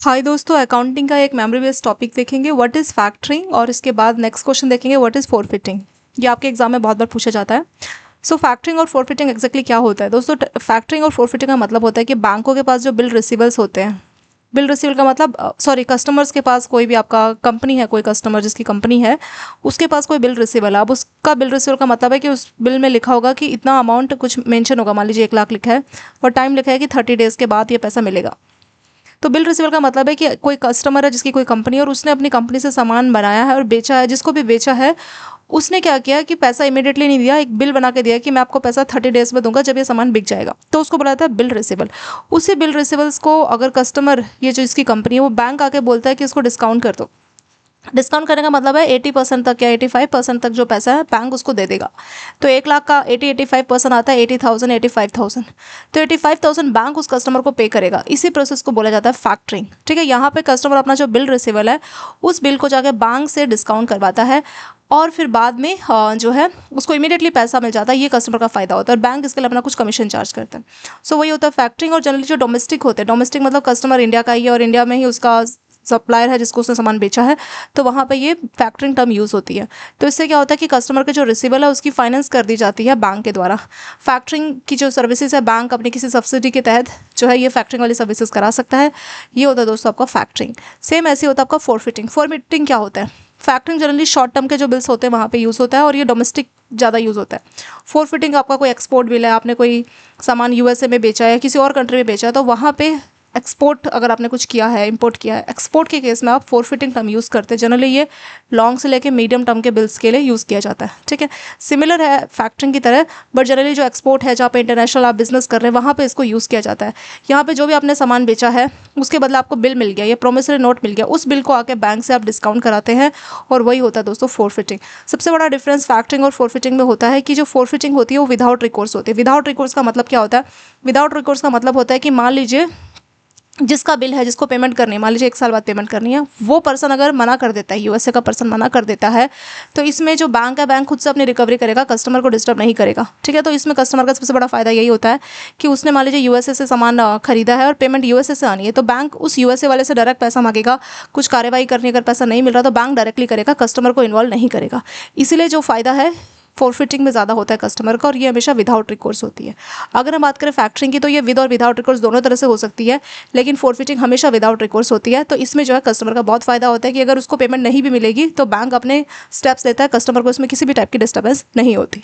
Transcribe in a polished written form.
हाय दोस्तों, अकाउंटिंग का एक मेमोरी बेस्ड टॉपिक देखेंगे व्हाट इज़ फैक्टरिंग, और इसके बाद नेक्स्ट क्वेश्चन देखेंगे व्हाट इज़ फोरफिटिंग। ये आपके एग्जाम में बहुत बार पूछा जाता है। सो फैक्टरिंग और फोरफिटिंग एक्जैक्टली क्या होता है दोस्तों? फैक्टरिंग और फोरफिटिंग का मतलब होता है कि बैंकों के पास जो बिल रिसीवल्स होते हैं, बिल रिसीवल का मतलब कस्टमर्स के पास, कोई भी आपका कंपनी है, कोई कस्टमर जिसकी कंपनी है उसके पास कोई बिल रिसीवल है। अब उसका बिल रिसीवल का मतलब है कि उस बिल में लिखा होगा कि इतना अमाउंट कुछ मेंशन होगा, मान लीजिए 1 लाख लिखा है और टाइम लिखा है कि 30 डेज़ के बाद ये पैसा मिलेगा। तो बिल रिसीवल का मतलब है कि कोई कस्टमर है जिसकी कोई कंपनी है और उसने अपनी कंपनी से सामान बनाया है और बेचा है, जिसको भी बेचा है उसने क्या किया कि पैसा इमीडिएटली नहीं दिया, एक बिल बना के दिया कि मैं आपको पैसा 30 डेज में दूंगा जब ये सामान बिक जाएगा, तो उसको बोला जाता है बिल रिसीवल। उसी बिल रिसीवल्स को अगर कस्टमर, ये जो इसकी कंपनी है, वो बैंक आके बोलता है कि इसको डिस्काउंट कर दो। डिस्काउंट करने का मतलब है 80% तक या 85% तक जो पैसा है बैंक उसको दे देगा। तो 1 लाख का 85% आता है 80,000, 85,000। तो 85,000 बैंक उस कस्टमर को पे करेगा। इसी प्रोसेस को बोला जाता है फैक्टरिंग। ठीक है, यहाँ पे कस्टमर अपना जो बिल रिसीवल है उस बिल को जाके बैंक से डिस्काउंट करवाता है और फिर बाद में जो है उसको इमीडिएटली पैसा मिल जाता है। ये कस्टमर का फायदा होता है और बैंक इसके लिए अपना कुछ कमीशन चार्ज करता है। सो वही होता है फैक्टरिंग। और जनरली जो डोमेस्टिक होते हैं, डोमेस्टिक मतलब कस्टमर इंडिया का ही है और इंडिया में ही उसका सप्लायर है जिसको उसने सामान बेचा है, तो वहाँ पे ये फैक्टरिंग टर्म यूज़ होती है। तो इससे क्या होता है कि कस्टमर के जो रिसीवल है उसकी फाइनेंस कर दी जाती है बैंक के द्वारा। फैक्टरिंग की जो सर्विसेज है बैंक अपनी किसी सब्सिडी के तहत जो है ये फैक्टरिंग वाली सर्विसेज करा सकता है। ये होता है दोस्तों आपका फैक्टरिंग। सेम ऐसे होता है आपका फोरफिटिंग। फोरफिटिंग क्या होता है? फैक्टरिंग जनरली शॉर्ट टर्म के जो बिल्स होते हैं वहाँ पे यूज़ होता है और ये डोमेस्टिक ज़्यादा यूज़ होता है। फोरफिटिंग आपका कोई एक्सपोर्ट बिल है, आपने कोई सामान यूएसए में बेचा है या किसी और कंट्री में बेचा है, तो वहाँ पे एक्सपोर्ट अगर आपने कुछ किया है, इंपोर्ट किया है, एक्सपोर्ट के केस में आप फोरफिटिंग टर्म यूज़ करते हैं। जनरली ये लॉन्ग से लेके मीडियम टर्म के बिल्स के लिए यूज़ किया जाता है। ठीक है, सिमिलर है फैक्टरिंग की तरह, बट जनरली जो एक्सपोर्ट है, जहाँ पे इंटरनेशनल आप बिजनेस कर रहे हैं, वहाँ पे इसको यूज़ किया जाता है। यहाँ पे जो भी आपने सामान बेचा है उसके बदले आपको बिल मिल गया, ये प्रोमिसरी नोट मिल गया, उस बिल को आके बैंक से आप डिस्काउंट कराते हैं और वही होता है दोस्तों फोरफिटिंग। सबसे बड़ा डिफरेंस फैक्टरिंग और फोरफिटिंग में होता है कि जो फोरफिटिंग होती है वो विदाउट रिकोर्स होती है। विदाउट रिकोर्स का मतलब क्या होता है? विदाउट रिकोर्स का मतलब होता है कि मान लीजिए जिसका बिल है, जिसको पेमेंट करनी है, मान लीजिए 1 साल बाद पेमेंट करनी है, वो पर्सन अगर मना कर देता है, यूएसए का पर्सन मना कर देता है, तो इसमें जो बैंक है, बैंक खुद से अपनी रिकवरी करेगा, कस्टमर को डिस्टर्ब नहीं करेगा। ठीक है, तो इसमें कस्टमर का सबसे बड़ा फायदा यही होता है कि उसने मान लीजिए यूएसए से सामान खरीदा है और पेमेंट यूएसए से आनी है, तो बैंक उस यूएसए वाले से डायरेक्ट पैसा मांगेगा। कुछ कार्यवाही करनी, अगर पैसा नहीं मिल रहा तो बैंक डायरेक्टली करेगा, कस्टमर को इन्वॉल्व नहीं करेगा। इसीलिए जो फायदा है फोरफिटिंग में ज़्यादा होता है कस्टमर का, और ये हमेशा विदाउट रिकोर्स होती है। अगर हम बात करें फैक्टरिंग की, तो ये विद और विदाउट रिकोर्स दोनों तरह से हो सकती है, लेकिन फोरफिटिंग हमेशा विदाउट रिकोर्स होती है। तो इसमें जो है कस्टमर का बहुत फायदा होता है कि अगर उसको पेमेंट नहीं भी मिलेगी तो बैंक अपने स्टेप्स लेता है, कस्टमर को इसमें किसी भी टाइप की डिस्टर्बेंस नहीं होती।